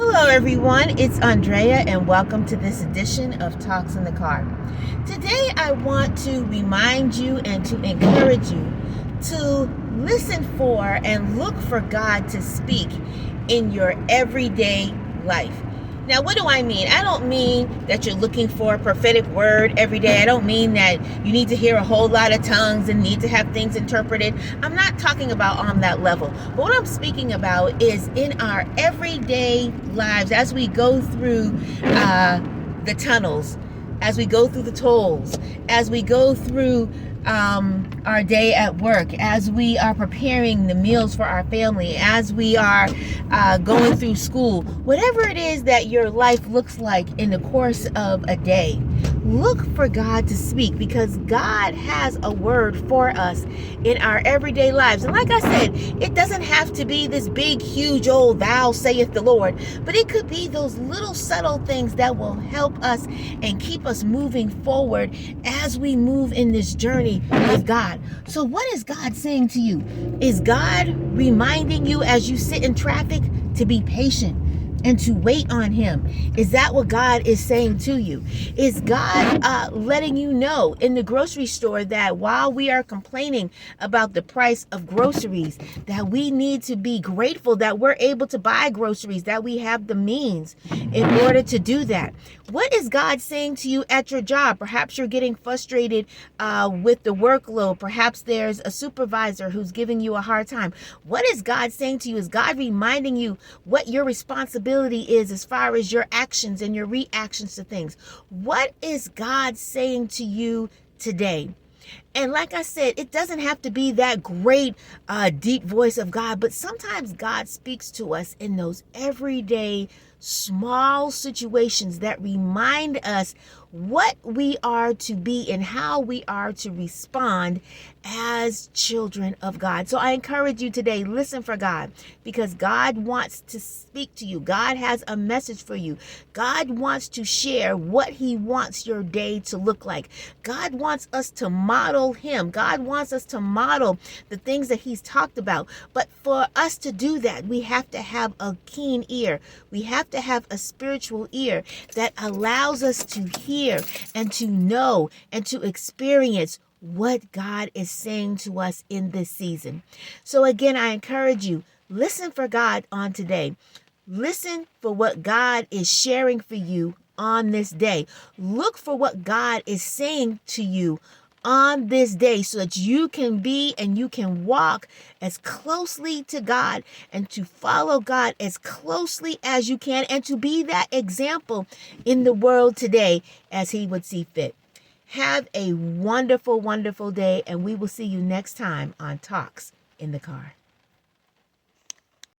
Hello, everyone. It's Andrea, and welcome to this edition of Talks in the Car. Today, I want to remind you and to encourage you to listen for and look for God to speak in your everyday life. Now, what do I mean? I don't mean that you're looking for a prophetic word every day. I don't mean that you need to hear a whole lot of tongues and need to have things interpreted. I'm not talking about on that level. But what I'm speaking about is in our everyday lives as we go through the tunnels, as we go through the tolls, as we go through our day at work, as we are preparing the meals for our family, as we are going through school, whatever it is that your life looks like in the course of a day, look for God to speak, because God has a word for us in our everyday lives. And like I said, it doesn't have to be this big, huge, old thou saith the Lord, but it could be those little subtle things that will help us and keep us moving forward as we move in this journey with God. So what is God saying to you? Is God reminding you as you sit in traffic to be patient and to wait on Him? Is that what God is saying to you? Is God letting you know in the grocery store that while we are complaining about the price of groceries, that we need to be grateful that we're able to buy groceries, that we have the means in order to do that? What is God saying to you at your job? Perhaps you're getting frustrated with the workload. Perhaps there's a supervisor who's giving you a hard time. What is God saying to you? Is God reminding you what your responsibility is as far as your actions and your reactions to things? What is God saying to you today? And like I said, it doesn't have to be that great, deep voice of God, but sometimes God speaks to us in those everyday, small situations that remind us what we are to be and how we are to respond as children of God. So I encourage you today, listen for God, because God wants to speak to you. God has a message for you. God wants to share what He wants your day to look like. God wants us to model Him. God wants us to model the things that He's talked about. But for us to do that, we have to have a keen ear. We have to have a spiritual ear that allows us to hear and to know and to experience what God is saying to us in this season. So again, I encourage you, listen for God on today. Listen for what God is sharing for you on this day. Look for what God is saying to you on this day so that you can be and you can walk as closely to God and to follow God as closely as you can and to be that example in the world today as He would see fit. Have a wonderful, wonderful day, and we will see you next time on Talks in the Car.